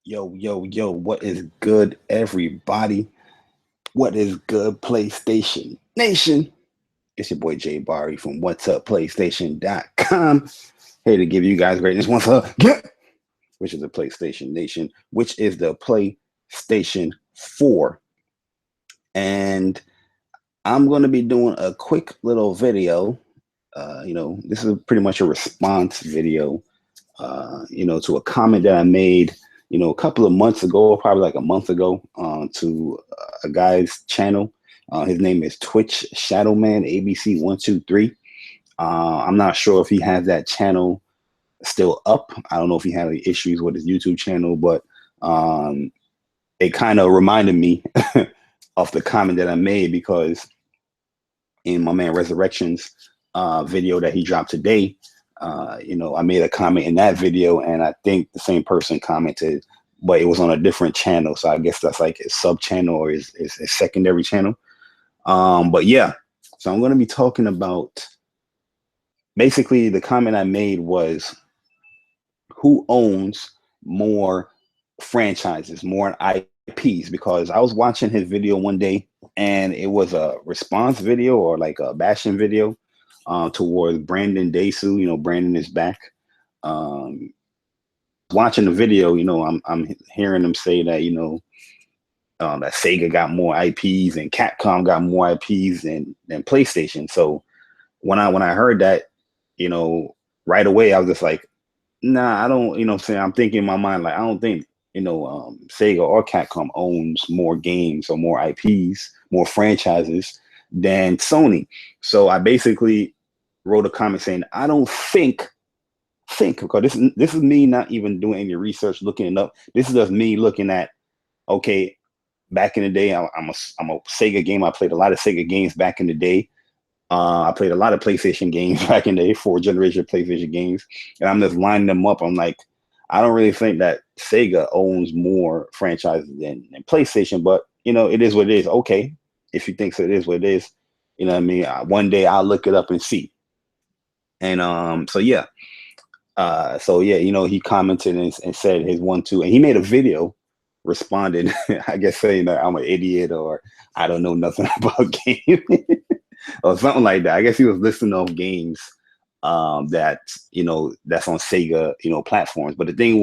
Yo, what is good, everybody? What is good, PlayStation Nation? It's your boy Jay Barry from What's Up PlayStation.com. Here to give you guys greatness once again, which is the PlayStation Nation, which is the PlayStation 4. And I'm going to be doing a quick little video. This is pretty much a response video, to a comment that I made a couple of months ago, probably like a month ago, to a guy's channel. His name is Twitch Shadowman ABC123. I'm not sure if he has that channel still up. I don't know if he had any issues with his YouTube channel, but it kind of reminded me of the comment that I made, because in my man Resurrection's video that he dropped today, I made a comment in that video, and I think the same person commented, but it was on a different channel. So I guess that's like his sub channel or his secondary channel. But yeah, so I'm going to be talking about, basically the comment I made was, who owns more franchises, more IPs? Because I was watching his video one day, and it was a response video, or like a bashing video, towards Brandon Dasu. Brandon is back. Watching the video, I'm hearing him say that, that Sega got more IPs and Capcom got more IPs than PlayStation. So when I heard that, right away, I was just like, nah, I don't, I'm thinking in my mind, like, I don't think, Sega or Capcom owns more games or more IPs, more franchises than Sony. So I basically wrote a comment saying, I don't think, because this is me not even doing any research, looking it up. This is just me looking at, okay, back in the day, I'm a Sega game. I played a lot of Sega games back in the day. I played a lot of PlayStation games back in the day, 4th-generation PlayStation games, and I'm just lining them up. I'm like, I don't really think that Sega owns more franchises than PlayStation, but it is what it is. Okay, if you think so, it is what it is. You know what I mean? One day I'll look it up and see. And so yeah, he commented and said his 1-2, and he made a video responding, I guess, saying that I'm an idiot, or I don't know nothing about games, or something like that. I guess he was listing off games that that's on Sega platforms. But the thing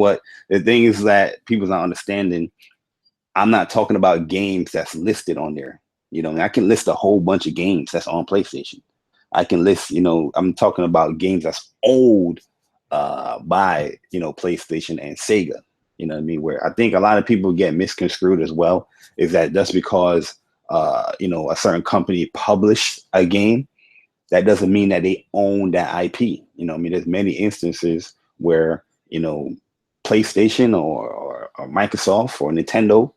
is that people's not understanding. I'm not talking about games that's listed on there. I can list a whole bunch of games that's on PlayStation. I can list, I'm talking about games that's old by PlayStation and Sega. You know what I mean? Where I think a lot of people get misconstrued as well, is that just because a certain company published a game, that doesn't mean that they own that IP. There's many instances where PlayStation or Microsoft or Nintendo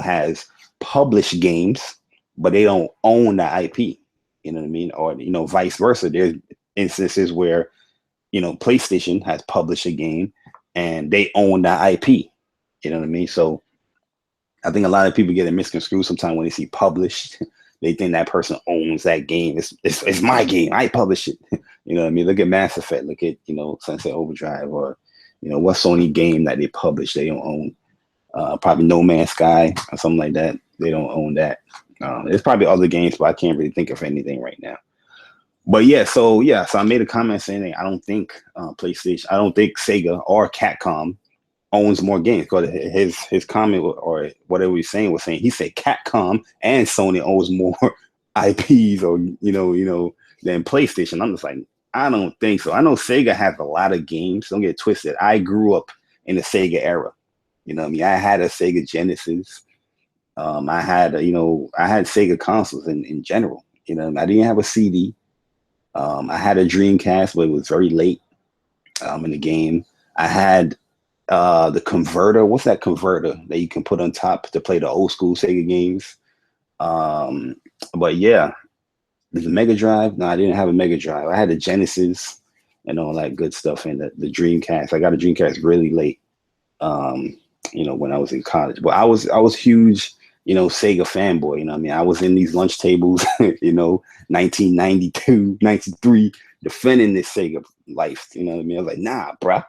has published games, but they don't own that IP. You know what I mean? Or vice versa. There's instances where PlayStation has published a game and they own that IP. You know what I mean? So I think a lot of people get it misconstrued sometimes when they see published. They think that person owns that game. It's my game. I publish it. You know what I mean? Look at Mass Effect. Look at Sunset Overdrive, or what Sony game that they publish they don't own. Probably No Man's Sky or something like that. They don't own that. There's probably other games, but I can't really think of anything right now. But so I made a comment saying that I don't think PlayStation, I don't think Sega or Capcom owns more games. Because his comment, or whatever he's saying, he said Capcom and Sony owns more IPs, or than PlayStation. I'm just like, I don't think so. I know Sega has a lot of games. Don't get twisted. I grew up in the Sega era. You know what I mean? I had a Sega Genesis. I had Sega consoles in general. I didn't have a CD. I had a Dreamcast, but it was very late in the game. I had the converter. What's that converter that you can put on top to play the old school Sega games? But yeah, there's a Mega Drive. No, I didn't have a Mega Drive. I had a Genesis and all that good stuff, and the Dreamcast. I got a Dreamcast really late. When I was in college. But I was huge, Sega fanboy. I mean, I was in these lunch tables, 1992, 93, defending this Sega life. You know what I mean? I was like, nah, bruh.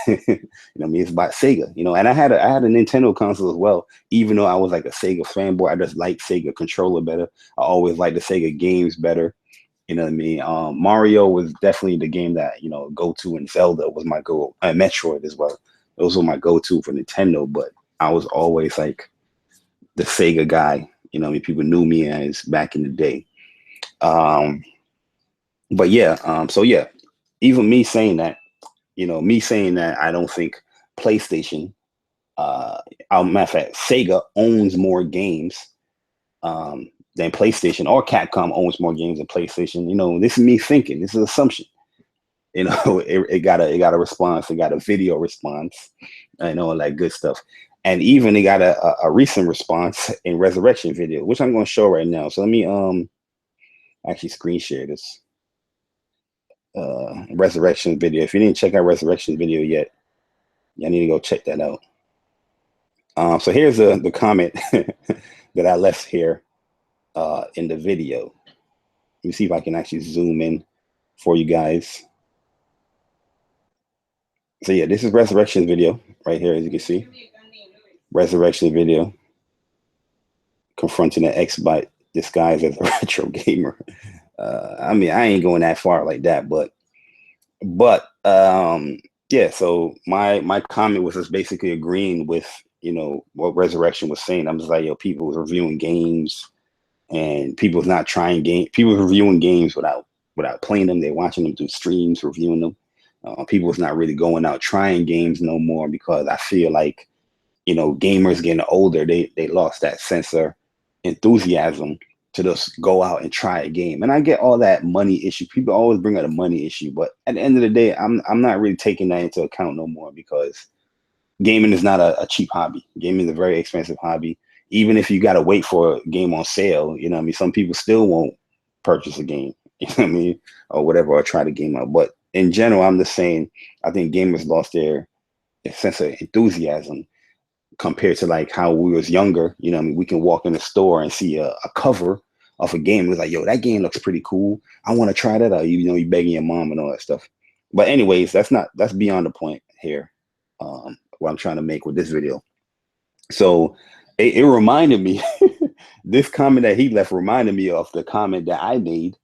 I mean, it's about Sega, and I had a Nintendo console as well, even though I was like a Sega fanboy. I just like Sega controller better. I always liked the Sega games better. You know what I mean? Mario was definitely the game that, go to, and Zelda was my go, and Metroid as well. Those were my go-to for Nintendo, but I was always like the Sega guy. I mean, people knew me as back in the day. Um, but yeah, so yeah, even me saying that I don't think PlayStation, matter of fact, Sega owns more games than PlayStation, or Capcom owns more games than PlayStation. This is me thinking. This is assumption. It got a response. It got a video response. All that good stuff. And even it got a recent response in Resurrection video, which I'm going to show right now. So let me actually screen share this Resurrection video. If you didn't check out Resurrection video yet, you need to go check that out. So here's the comment that I left here in the video. Let me see if I can actually zoom in for you guys. So yeah, this is Resurrection video right here, as you can see. Resurrection video confronting an X-Bite disguised as a retro gamer. I mean, I ain't going that far like that, but yeah. So my comment was just basically agreeing with what Resurrection was saying. I'm just like, people was reviewing games, and people's not trying game. People reviewing games without playing them. They're watching them through streams, reviewing them. People's not really going out trying games no more, because I feel like gamers getting older, they lost that sense of enthusiasm to just go out and try a game. And I get all that money issue. People always bring up a money issue, but at the end of the day, I'm not really taking that into account no more, because gaming is not a cheap hobby. Gaming is a very expensive hobby. Even if you got to wait for a game on sale, what I mean, some people still won't purchase a game, what I mean, or whatever, or try the game out. But in general, I'm just saying, I think gamers lost their sense of enthusiasm compared to like how we was younger. I mean, we can walk in the store and see a cover of a game. It's like, yo, that game looks pretty cool. I want to try that out. You begging your mom and all that stuff. But anyways, that's beyond the point here. What I'm trying to make with this video. So it reminded me, this comment that he left reminded me of the comment that I made,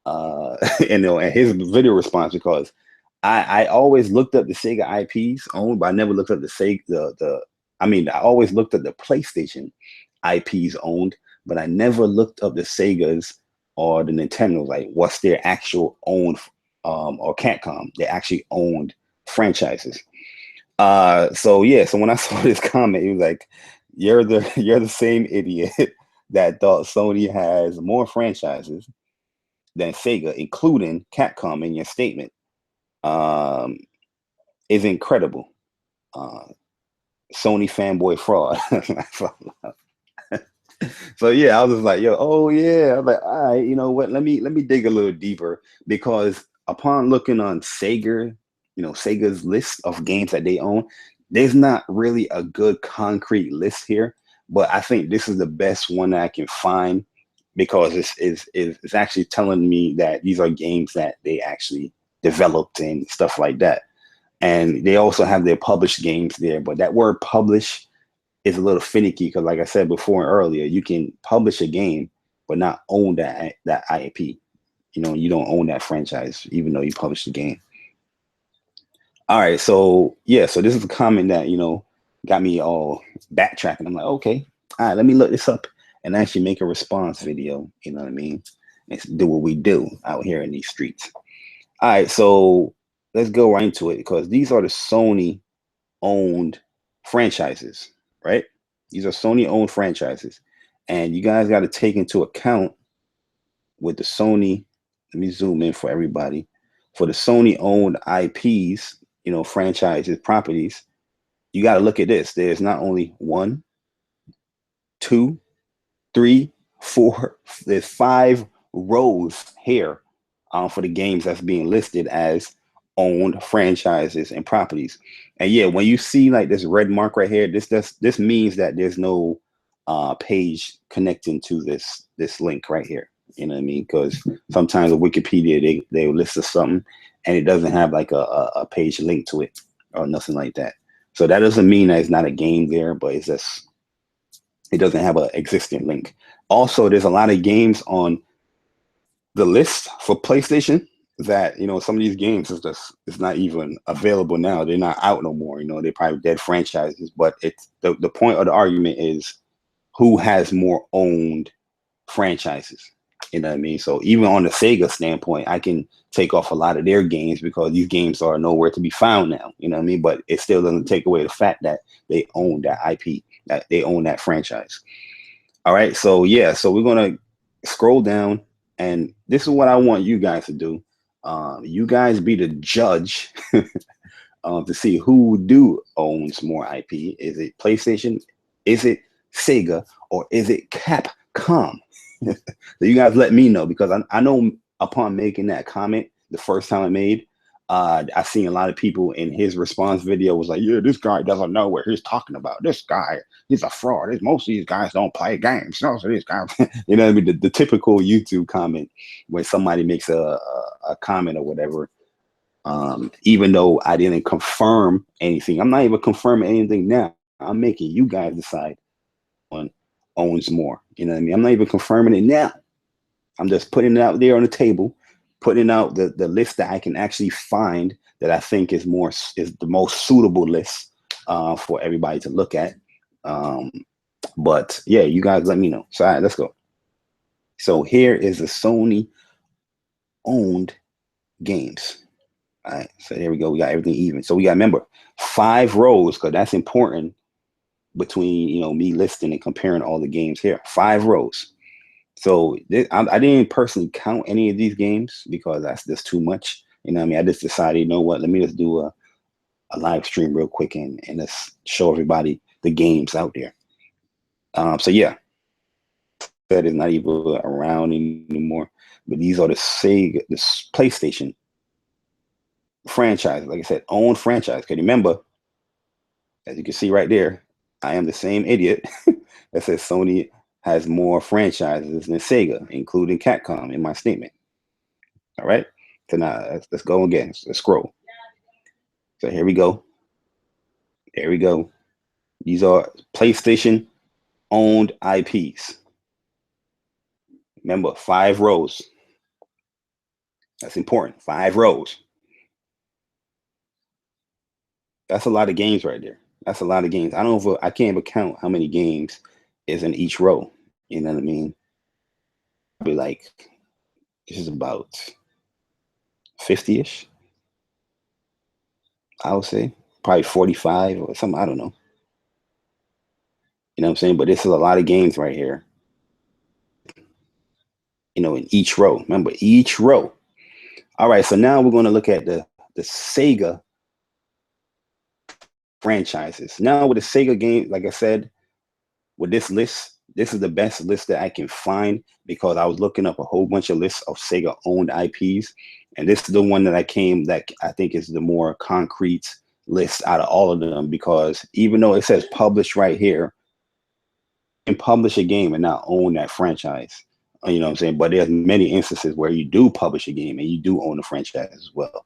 and his video response, because I always looked up the Sega IPs owned, but I never looked up the Sega I always looked at the PlayStation IPs owned, but I never looked up the Segas or the Nintendo, like what's their actual owned, or Capcom, they actually owned franchises. So yeah, so when I saw this comment, he was like, you're the same idiot that thought Sony has more franchises than Sega, including Capcom, in your statement. Is incredible. Sony fanboy fraud. So yeah, I was just like, yo, oh yeah. I was like, all right, you know what? Let me dig a little deeper, because upon looking on Sega, Sega's list of games that they own, there's not really a good concrete list here. But I think this is the best one that I can find, because it's actually telling me that these are games that they actually developed and stuff like that. And they also have their published games there, but that word publish is a little finicky, because like I said before and earlier, you can publish a game but not own that IP. You don't own that franchise even though you published the game. All right, so yeah, so this is a comment that got me all backtracking. I'm like, okay, all right, let me look this up and actually make a response video. You know what I mean? And do what we do out here in these streets. All right, so let's go right into it, because these are the Sony owned franchises, right? These are Sony owned franchises, and you guys got to take into account with the Sony. Let me zoom in for everybody. For the Sony owned IPs, franchises, properties, you got to look at this. There's not only 1, 2, 3, 4. There's 5 rows here for the games that's being listed as owned franchises and properties. And yeah, when you see like this red mark right here, this means that there's no page connecting to this link right here. You know what I mean? Because sometimes with Wikipedia they list us something and it doesn't have like a page link to it. or nothing like that. So that doesn't mean that it's not a game there, but it's just it doesn't have an existing link. Also, there's a lot of games on the list for PlayStation that, some of these games is just it's not even available now. They're not out no more. They're probably dead franchises. But it's the point of the argument is who has more owned franchises. You know what I mean? So even on the Sega standpoint, I can take off a lot of their games because these games are nowhere to be found now. You know what I mean? But it still doesn't take away the fact that they own that IP, that they own that franchise. All right. So yeah, so we're gonna scroll down, and this is what I want you guys to do. You guys be the judge to see who owns more IP. Is it PlayStation? Is it Sega? Or is it Capcom? So you guys let me know, because I know upon making that comment the first time I made, I seen a lot of people in his response video was like, yeah, this guy doesn't know what he's talking about. This guy, he's a fraud. Most of these guys don't play games. Most of these guys, you know what I mean? The typical YouTube comment when somebody makes a comment or whatever. Even though I didn't confirm anything, I'm not even confirming anything now. I'm making you guys decide on owns more. You know what I mean? I'm not even confirming it now. I'm just putting it out there on the table, putting out the list that I can actually find that I think is the most suitable list for everybody to look at. But yeah, you guys let me know. So all right, let's go. So here is the Sony owned games. All right, so there we go. We got everything even. So we got, remember, 5 rows, because that's important between me listing and comparing all the games here. 5 rows. So I didn't personally count any of these games because that's just too much. You know what I mean? I just decided, you know what, let me just do a live stream real quick and let's show everybody the games out there. So yeah, that is not even around anymore. But these are the Sega, the PlayStation franchise. Like I said, own franchise. Because remember, as you can see right there, I am the same idiot that says Sony has more franchises than Sega, including Capcom, in my statement. All right. So now let's go again. Let's scroll. So here we go. There we go. These are PlayStation owned IPs. Remember, 5 rows. That's important. 5 rows. That's a lot of games right there. That's a lot of games. I can't even count how many games is in each row. You know what I mean? Probably like, this is about 50-ish. I would say probably 45 or something. I don't know. You know what I'm saying? But this is a lot of games right here. In each row. Remember, each row. All right. So now we're going to look at the Sega franchises. Now with the Sega game, like I said, with this list, this is the best list that I can find because I was looking up a whole bunch of lists of Sega owned IPs. And this is the one that I think is the more concrete list out of all of them, because even though it says published right here, you can publish a game and not own that franchise. You know what I'm saying? But there's many instances where you do publish a game and you do own the franchise as well.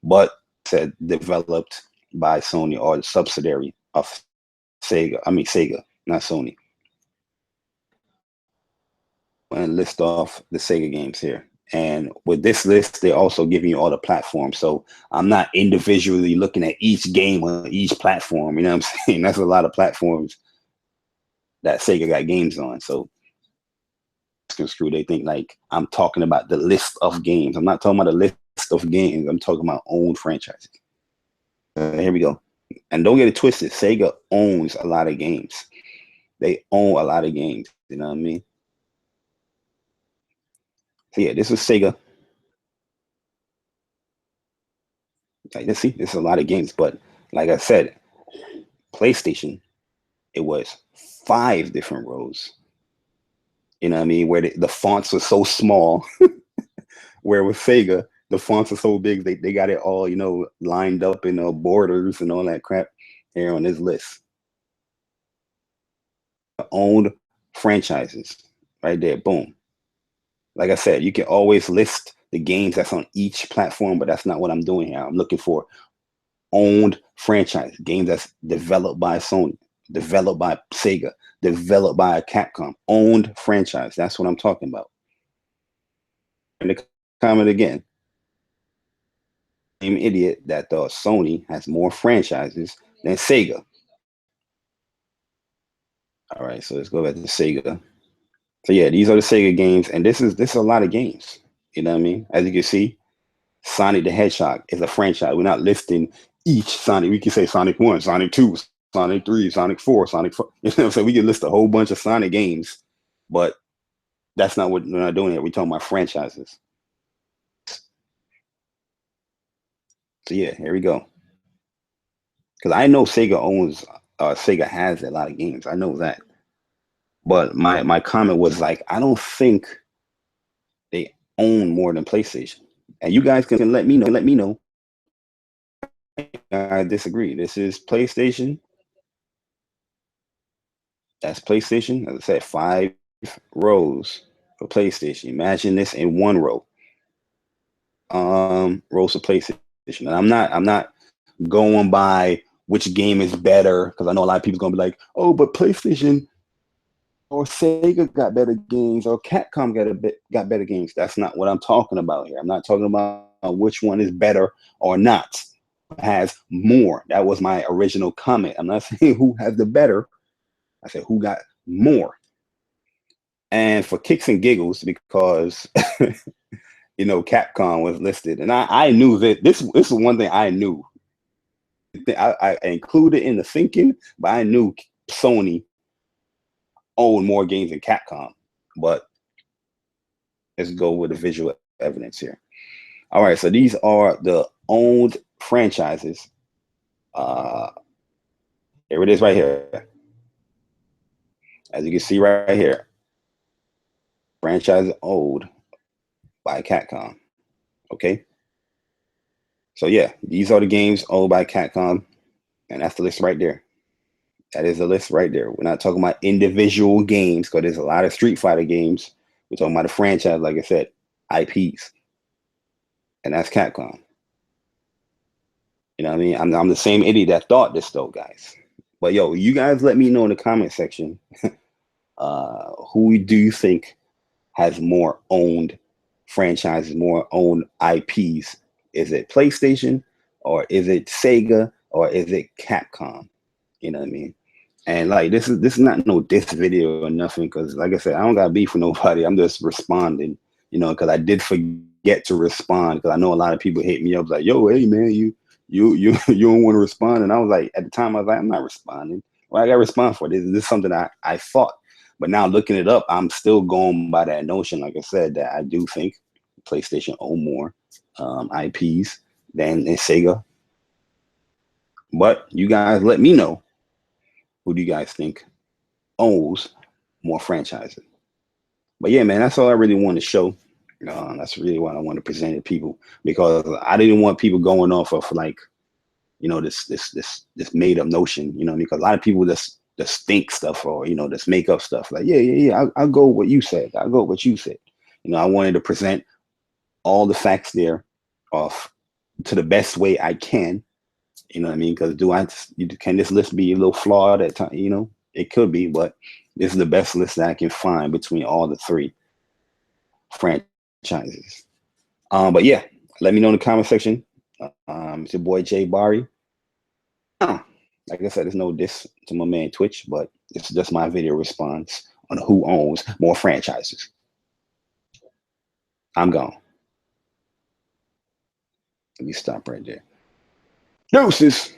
But said developed by Sony or the subsidiary of Sega. I mean Sega, not Sony. And list off the Sega games here. And with this list, they're also giving you all the platforms. So I'm not individually looking at each game on each platform. You know what I'm saying? That's a lot of platforms that Sega got games on. So screw, they think like I'm talking about the list of games. I'm not talking about the list of games. I'm talking about own franchises. Here we go. And don't get it twisted. Sega owns a lot of games. They own a lot of games. You know what I mean? So yeah, this is Sega. Like, let's see, this is a lot of games. But like I said, PlayStation, it was 5 different rows. You know what I mean? Where the fonts were so small. Where with Sega, the fonts are so big, they got it all, lined up in borders and all that crap here on this list. Owned franchises right there. Boom. Like I said, you can always list the games that's on each platform, but that's not what I'm doing here. I'm looking for owned franchise, games that's developed by Sony, developed by Sega, developed by Capcom, owned franchise. That's what I'm talking about. In the comment again, same idiot that thought Sony has more franchises than Sega. All right, so let's go back to Sega. So yeah, these are the Sega games, and this is a lot of games. You know what I mean? As you can see, Sonic the Hedgehog is a franchise. We're not listing each Sonic. We can say Sonic 1, Sonic 2, Sonic 3, Sonic 4, Sonic 4. You know what I'm saying? We can list a whole bunch of Sonic games, but that's not what we're not doing here. We're talking about franchises. So yeah, here we go. Because I know Sega has a lot of games. I know that. But my comment was like, I don't think they own more than PlayStation. And you guys can let me know. I disagree. This is PlayStation. That's PlayStation. As I said, 5 rows for PlayStation. Imagine this in one row. Rows for PlayStation. And I'm not going by which game is better, because I know a lot of people's gonna be like, oh, but PlayStation or Sega got better games, or Capcom got better games. That's not what I'm talking about here. I'm not talking about which one is better or not. Has more. That was my original comment. I'm not saying who has the better. I said who got more. And for kicks and giggles, because Capcom was listed, and I knew that this is one thing I knew. I included in the thinking, but I knew Sony owned more games than Capcom. But let's go with the visual evidence here. All right, so these are the owned franchises. Here it is right here. As you can see right here, franchise owned by Capcom. Okay. So yeah, these are the games owned by Capcom, and that's the list right there. That is the list right there. We're not talking about individual games, because there's a lot of Street Fighter games. We're talking about a franchise, like I said, IPs, and that's Capcom. You know what I mean? I'm the same idiot that thought this though, guys. But yo, you guys let me know in the comment section, who do you think has more owned franchises, more owned IPs? Is it PlayStation, or is it Sega, or is it Capcom? You know what I mean? And like this is not no diss video or nothing, because like I said, I don't got beef with nobody. I'm just responding, because I did forget to respond, because I know a lot of people hit me up like, yo, hey man, you don't want to respond. And I was like, at the time I was like, I'm not responding. Well, I got to respond for this. This is something I thought. But now looking it up, I'm still going by that notion, like I said, that I do think PlayStation own more IPs than Sega. But you guys let me know, who do you guys think owns more franchises? But yeah, man, that's all I really want to show. That's really what I want to present to people, because I didn't want people going off of like, this made up notion, because a lot of people just think stuff, or just make up stuff like, yeah, I'll go with what you said. I'll go with what you said. I wanted to present all the facts there off to the best way I can. You know what I mean? Because can this list be a little flawed at times? It could be, but this is the best list that I can find between all the 3 franchises. But yeah, let me know in the comment section. It's your boy Jay Barry. Like I said, there's no diss to my man Twitch, but it's just my video response on who owns more franchises. I'm gone. Let me stop right there. Deuces.